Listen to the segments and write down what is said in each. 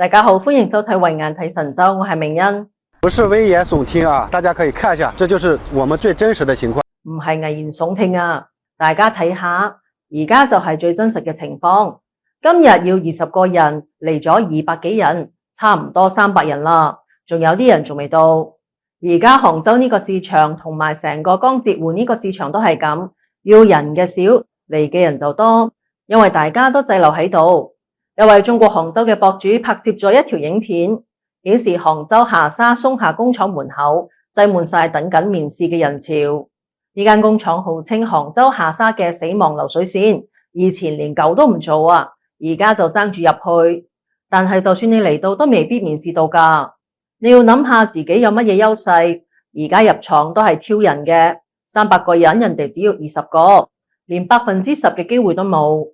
大家好，歡迎收睇慧眼睇神州，我係明恩。不是危言聳聽啊，大家可以看一下，這就是我們最真實的情況。唔係危言聳聽啊，大家睇下，而家就係最真實嘅情況。今日要20個人，嚟咗200幾人，差唔多300人啦，仲有啲人仲未到。而家杭州呢個市場同埋成個江浙滬呢個市場都係咁，要人嘅少，嚟嘅人就多，因為大家都滯留喺度。有位中國杭州嘅博主拍攝咗一條影片，顯示杭州下沙松下工廠門口擠滿晒等緊面試嘅人潮。呢間工廠號稱杭州下沙嘅死亡流水線，以前連舊都唔做啊，而家就爭住入去。但係就算你嚟到都未必面試到㗎，你要諗下自己有乜嘢優勢。而家入廠都係挑人嘅，300個人，人哋只要20個，連10%嘅機會都冇。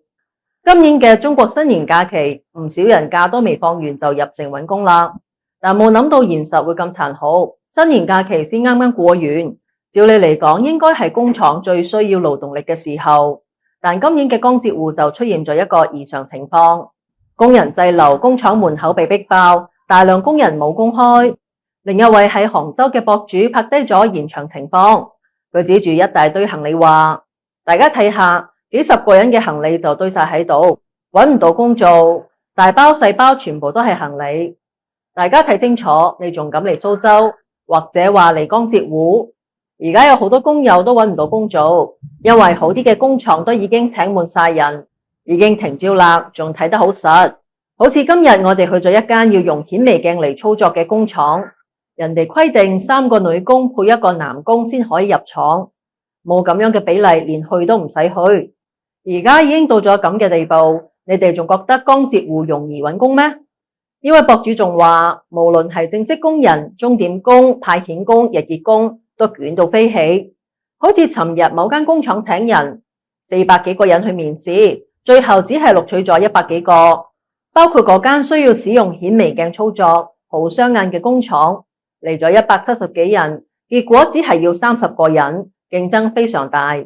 今年嘅中國新年假期，唔少人假都未放完就入城揾工啦，但冇諗到現實會咁殘酷。新年假期先啱啱過完，照理嚟講應該係工廠最需要勞動力嘅時候，但今年嘅江浙滬就出現咗一個異常情況，工人滯留，工廠門口被逼爆，大量工人冇工開。另一位喺杭州嘅博主拍低咗現場情況，佢指住一大堆行李話：大家睇下。幾十個人嘅行李就堆晒喺度，揾唔到工做，大包細包全部都係行李。大家睇清楚，你仲敢嚟蘇州，或者話嚟江浙滬？而家有好多工友都揾唔到工做，因為好啲嘅工廠都已經請滿晒人，已經停招啦，仲睇得好實。好似今日我哋去咗一間要用顯微鏡嚟操作嘅工廠，人哋規定3個女工配1個男工先可以入廠，冇咁樣嘅比例，連去都唔使去。而家已經到咗咁嘅地步，你哋仲覺得江浙滬容易揾工咩？呢位博主仲話，無論係正式工人、鐘點工、派遣工、日結工，都捲到飛起。好似尋日某間工廠請人，400幾個人去面試，最後只係錄取咗100幾個，包括嗰間需要使用顯微鏡操作、好傷眼嘅工廠，嚟咗170幾人，結果只係要30個人，競爭非常大。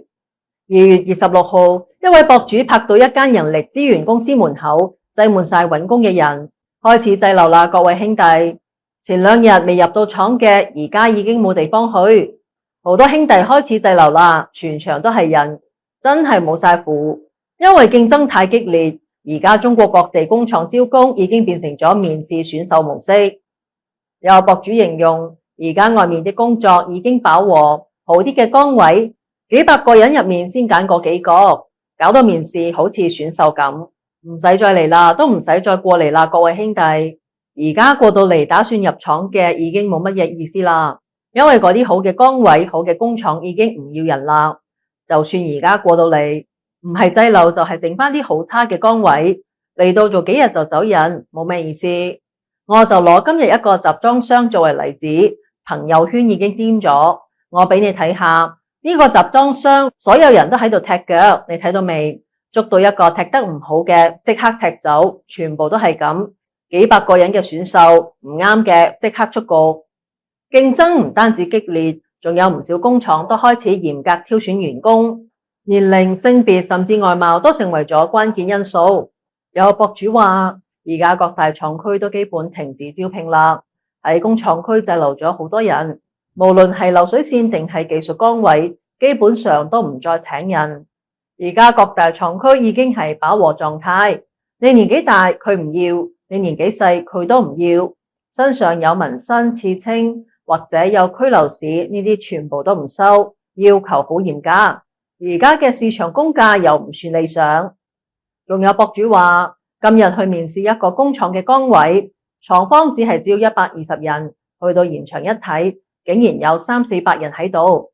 2月26號，一位博主拍到一間人力資源公司門口擠滿晒揾工嘅人，開始滯留啦，各位兄弟。前2日未入到廠嘅，而家已經冇地方去，好多兄弟開始滯留啦，全場都係人，真係冇晒符。因為競爭太激烈，而家中國各地工廠招工已經變成咗面試選手模式。有博主形容，而家外面啲工作已經飽和，好啲嘅崗位，幾百個人入面先揀嗰幾個，搞到面試好似選秀咁，唔使再嚟啦，都唔使再過嚟啦，各位兄弟。而家過到嚟打算入廠嘅已經冇乜嘢意思啦，因為嗰啲好嘅崗位、好嘅工廠已經唔要人啦。就算而家過到嚟，唔係滯留就係剩翻啲好差嘅崗位，嚟到做幾日就走人，冇咩意思。我就攞今日一個集裝箱作為例子，朋友圈已經癲咗，我俾你睇下。呢個集裝箱，所有人都喺度踢腳，你睇到未？捉到一個踢得唔好嘅，即刻踢走，全部都係咁。幾百個人嘅選秀，唔啱嘅即刻出局。競爭唔單止激烈，仲有唔少工廠都開始嚴格挑選員工，年齡、性別甚至外貌都成為咗關鍵因素。有博主話，而家各大廠區都基本停止招聘啦，喺工廠區滯留咗好多人。無論係流水線定係技術崗位，基本上都唔再請人。而家各大廠區已經係飽和狀態，你年紀大佢唔要，你年紀細佢都唔要，身上有紋身、刺青或者有拘留史呢啲全部都唔收，要求好嚴格。而家嘅市場工價又唔算理想。仲有博主話，今日去面試一個工廠嘅崗位，廠方只係招120人，去到現場一睇，竟然有300-400人喺度，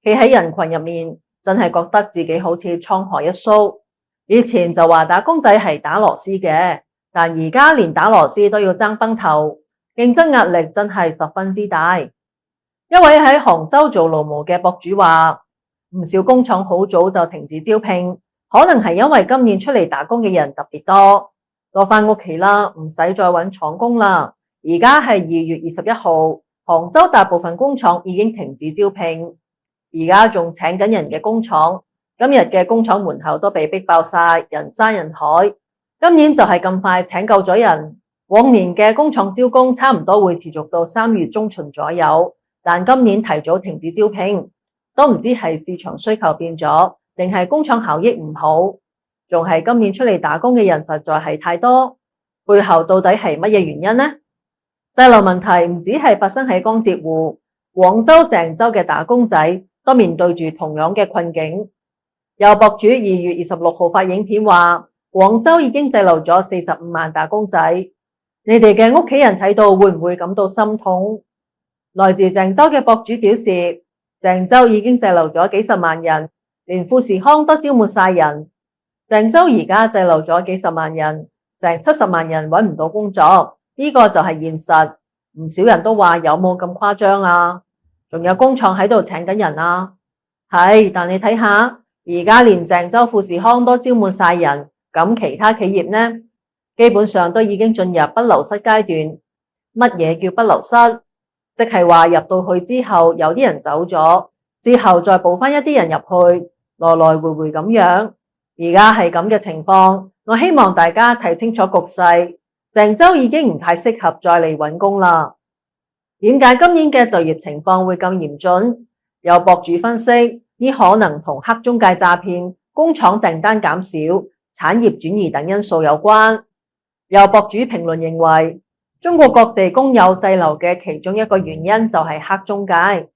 企喺人群入面，真係覺得自己好似滄海一粟。以前就話打工仔係打螺絲嘅，但而家連打螺絲都要爭崩頭，競爭壓力真係十分之大。一位喺杭州做勞模嘅博主話，唔少工廠好早就停止招聘，可能係因為今年出嚟打工嘅人特別多返屋企啦，唔使再揾廠工啦。而家係2月21號。杭州大部分工廠已經停止招聘，而家仲請緊人嘅工廠，今日嘅工廠門口都被逼爆晒，人山人海。今年就係咁快請夠咗人，往年嘅工廠招工差唔多會持續到3月中旬左右，但今年提早停止招聘，都唔知係市場需求變咗，定係工廠效益唔好，仲係今年出嚟打工嘅人實在係太多，背後到底係乜嘢原因呢？滯留問題唔止係發生喺江浙滬，廣州、鄭州嘅打工仔都面對住同樣嘅困境。有博主2月26號發影片話，廣州已經滯留咗45萬打工仔。你哋嘅屋企人睇到會唔會感到心痛？來自鄭州嘅博主表示，鄭州已經滯留咗幾十萬人，連富士康都招滿晒人。鄭州而家滯留咗幾十萬人，成70萬人揾唔到工作，呢個就係現實。唔少人都話有冇咁誇張啊？仲有工廠喺度請緊人啊？係，但你睇下，而家連鄭州富士康都招滿晒人，咁其他企業呢？基本上都已經進入不流失階段。乜嘢叫不流失？即係話入到去之後，有啲人走咗，之後再補翻一啲人入去，來來回回咁樣。而家係咁嘅情況，我希望大家睇清楚局勢。鄭州已經唔太適合再嚟揾工啦。點解今年嘅就業情況會咁嚴峻？有博主分析，呢可能同黑中介詐騙、工廠訂單減少、產業轉移等因素有關。有博主評論認為，中國各地工友滯留嘅其中一個原因就係黑中介，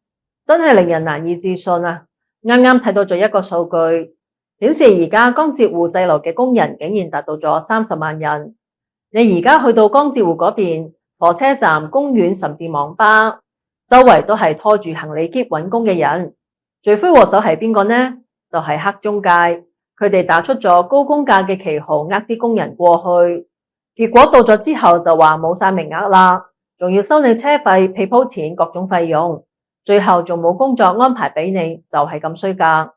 真係令人難以置信啊！啱啱睇到咗一個數據，顯示而家江浙滬滯留嘅工人竟然達到咗30萬人。你而家去到江浙滬嗰邊，火車站、公園甚至網吧，周圍都係拖住行李篋揾工嘅人。罪魁禍首係邊個呢？就係黑中介，佢哋打出咗高工價嘅旗號，呃啲工人過去。結果到咗之後就話冇晒名額啦，仲要收你車費、被鋪錢、各種費用，最後仲冇工作安排俾你，就係咁衰格。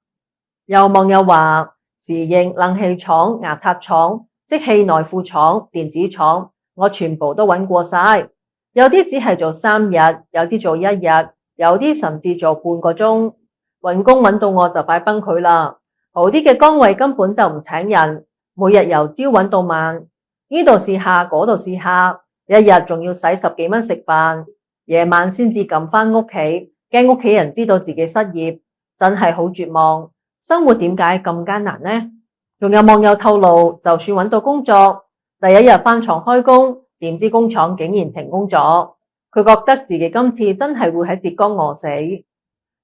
有網友話，侍應、冷氣廠、牙刷廠、即棄內褲廠、電子廠，我全部都揾過晒，有啲只係做3日，有啲做1日，有啲甚至做半個鐘。揾工揾到我就快崩潰啦，好啲嘅崗位根本就唔請人，每日由朝揾到晚。呢度試下，嗰度試下，一日仲要使10幾蚊食飯，夜晚先至撳返屋企，驚屋企人知道自己失業，真係好絕望。生活點解咁艱難呢？仲有網友透露，就算揾到工作，第一日返廠開工，點知工廠竟然停工咗。佢覺得自己今次真係會喺浙江餓死，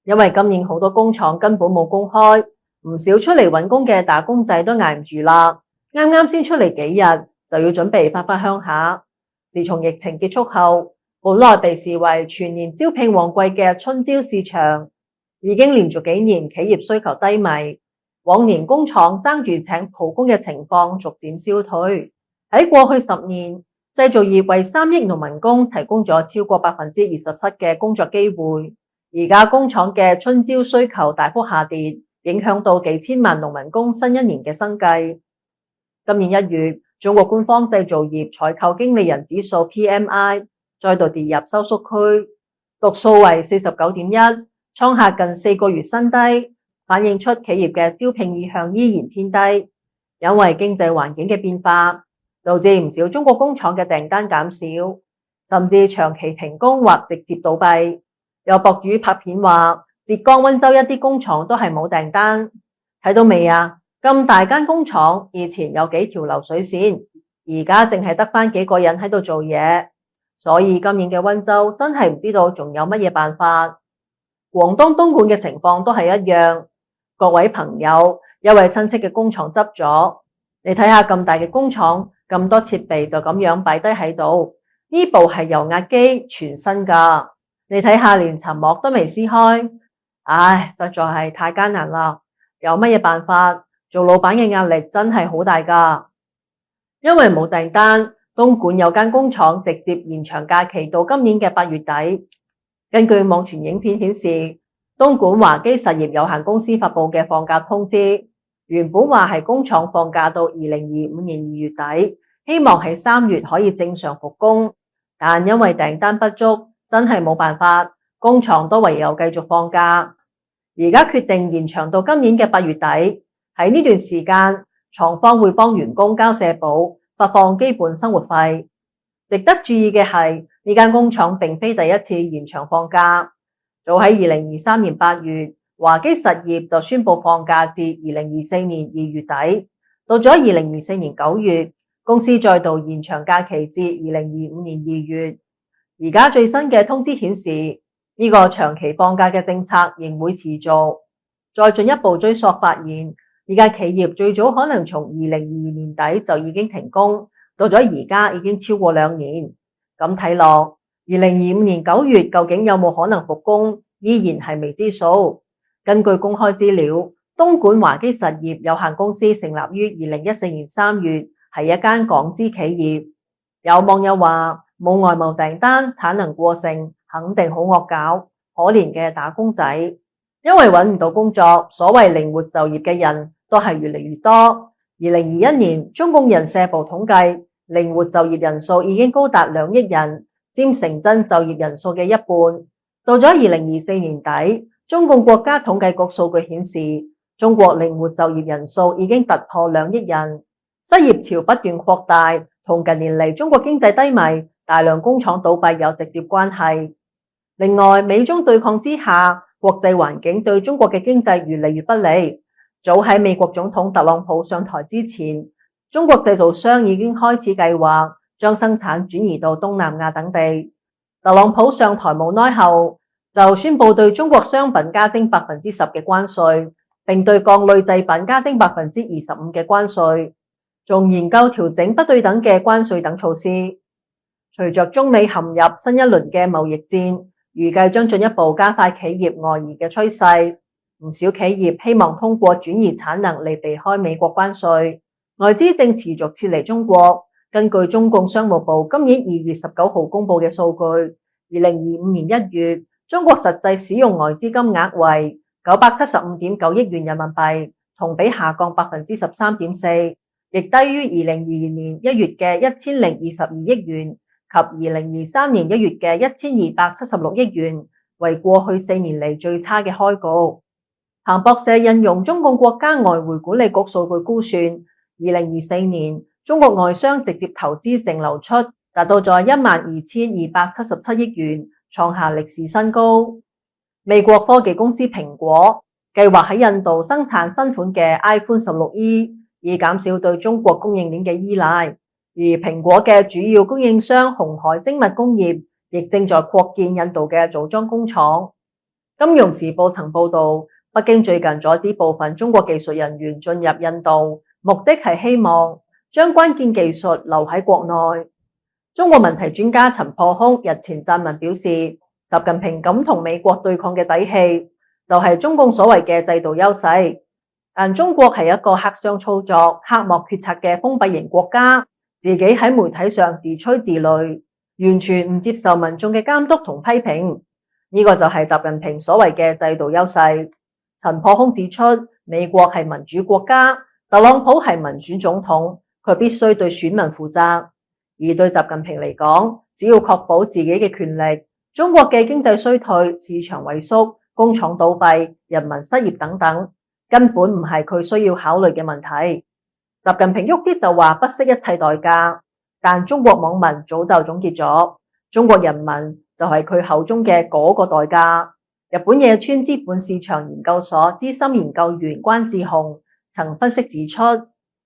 因為今年好多工廠根本冇工開，唔少出嚟揾工嘅打工仔都捱唔住啦。啱啱先出嚟幾日，就要準備返鄉下。自從疫情結束後，本來被視為全年招聘旺季嘅春招市場，已經連續幾年企業需求低迷，往年工廠爭住請普工嘅情況逐漸消退。喺過去10年，製造業為3億農民工提供咗超過27%嘅工作機會。而家工廠嘅春招需求大幅下跌，影響到幾千萬農民工新一年嘅生計。今年1月，中國官方製造業採購經理人指數 PMI 再度跌入收縮區，讀數為49.1，創下近4個月新低，反映出企業嘅招聘意向依然偏低。因為經濟環境嘅變化，導致唔少中國工廠嘅訂單減少，甚至長期停工或直接倒閉。有博主拍片話，浙江溫州一啲工廠都係冇訂單。睇到未啊？咁大間工廠，以前有幾條流水線，而家淨係得返幾個人喺度做嘢，所以今年嘅溫州真係唔知道仲有乜嘢辦法。廣東東莞嘅情況都係一樣。各位朋友，一位親戚嘅工廠執咗，你睇下咁大嘅工廠，咁多設備就咁樣擺低喺度，呢部係油壓機，全新㗎。你睇下連層膜都未撕開，唉，實在係太艱難啦。有乜嘢辦法？做老闆嘅壓力真係好大㗎，因為冇訂單，東莞有間工廠直接延長假期到今年嘅8月底。根據網傳影片顯示，東莞華基實業有限公司發佈嘅放假通知，原本話係工廠放假到2025年2月底，希望喺3月可以正常復工，但因為訂單不足，真係冇辦法，工廠都唯有繼續放假。而家決定延長到今年嘅8月底。喺呢段時間，廠方會幫員工交社保，發放基本生活費。值得注意嘅係，呢間工廠並非第一次延長放假。早喺2023年8月，華基實業就宣布放假至2024年2月底。到咗2024年9月，公司再度延長假期至2025年2月。而家最新嘅通知顯示，呢個長期放假嘅政策仍會持續。再進一步追溯發現，呢間企業最早可能從2022年底就已經停工，到咗而家已經超過2年。咁睇落，2025年9月究竟有冇可能復工，依然係未知數。根據公開資料，東莞華基實業有限公司成立於2014年3月，係一間港資企業。有網友話冇外貿訂單，產能過剩，肯定好惡搞，可憐嘅打工仔。因為揾唔到工作，所謂靈活就業嘅人都係越嚟越多。2021年，中共人社部統計，靈活就業人數已經高達2億人，佔城鎮就業人數嘅一半。到咗2024年底，中共國家統計局數據顯示，中國靈活就業人數已經突破2億人，失業潮不斷擴大，同近年嚟中國經濟低迷、大量工廠倒閉有直接關係。另外，美中對抗之下，國際環境對中國嘅經濟越嚟越不利。早喺美國總統特朗普上台之前，中國製造商已經開始計劃將生產轉移到東南亞等地。特朗普上台冇耐後，就宣布對中國商品加徵10%嘅關稅，並對鋼類製品加徵25%嘅關稅，仲研究調整不對等嘅關稅等措施。隨着中美陷入新一輪嘅貿易戰，預計將進一步加快企業外移嘅趨勢。唔少企業希望通過轉移產能嚟避開美國關稅，外資正持續撤離中國。根據中共商務部今年2月19號公布嘅數據，2025年1月，中國實際使用外資金額為975.9億元人民幣，同比下降13.4%，亦低於2022年1月嘅1022億元及2023年1月嘅1276億元，為過去4年嚟最差嘅開局。彭博社引用中共國家外匯管理局數據估算，2024年中國外商直接投資淨流出達到咗12,277億元，創下歷史新高。美國科技公司蘋果計劃喺印度生產新款嘅 iPhone 16E，以減少對中國供應鏈嘅依賴。而蘋果嘅主要供應商鴻海精密工業亦正在擴建印度嘅組裝工廠。金融時報曾報道，北京最近阻止部分中國技術人員進入印度，目的係希望將關鍵技術留喺國內。中國問題專家陳破空日前撰文表示，習近平敢同美國對抗嘅底氣，就係中共所謂嘅制度優勢。但中國係一個黑箱操作、黑幕決策嘅封閉型國家，自己喺媒體上自吹自擂，完全唔接受民眾嘅監督同批評。呢個就係習近平所謂嘅制度優勢。陳破空指出，美國係民主國家，特朗普係民選總統，佢必須對選民負責。而對習近平嚟講，只要確保自己嘅權力，中國嘅經濟衰退、市場萎縮、工廠倒閉、人民失業等等，根本唔係佢需要考慮嘅問題。習近平喐啲就話不惜一切代價，但中國網民早就總結咗，中國人民就係佢口中嘅嗰個代價。日本野村資本市場研究所資深研究員關志雄曾分析指出，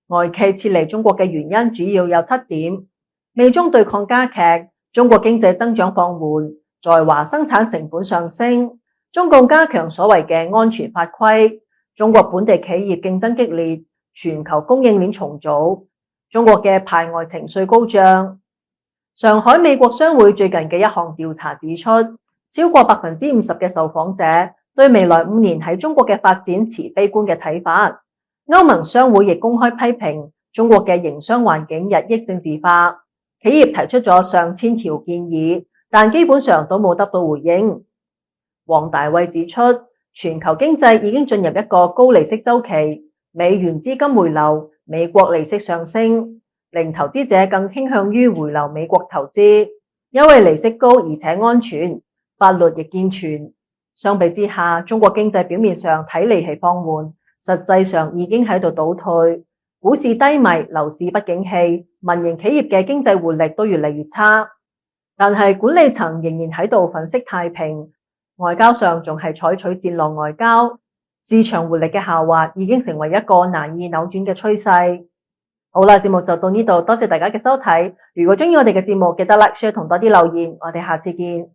外企撤離中國嘅原因主要有7點：美中對抗加劇，中國經濟增長放緩，在華生產成本上升，中共加強所謂嘅安全法規，中國本地企業競爭激烈，全球供應鏈重組，中國嘅排外情緒高漲。上海美國商會最近嘅一項調查指出，超過50%嘅受訪者對未來5年喺中國嘅發展持悲觀嘅睇法。歐盟商會亦公開批評中國嘅營商環境日益政治化，企業提出咗上千條建議，但基本上都冇得到回應。王大衛指出，全球經濟已經進入一個高利息週期，美元資金回流，美國利息上升，令投資者更傾向於回流美國投資，因為利息高而且安全，法律亦健全。相比之下，中國經濟表面上睇嚟係放緩，實際上已經喺度倒退。股市低迷，樓市不景氣，民營企業嘅經濟活力都越嚟越差。但係管理層仍然喺度粉飾太平，外交上仲係採取戰狼外交，市場活力嘅下滑已經成為一個難以扭轉嘅趨勢。好啦，節目就到呢度，多謝大家嘅收睇。如果中意我哋嘅節目，記得 like、share 同多啲留言。我哋下次見。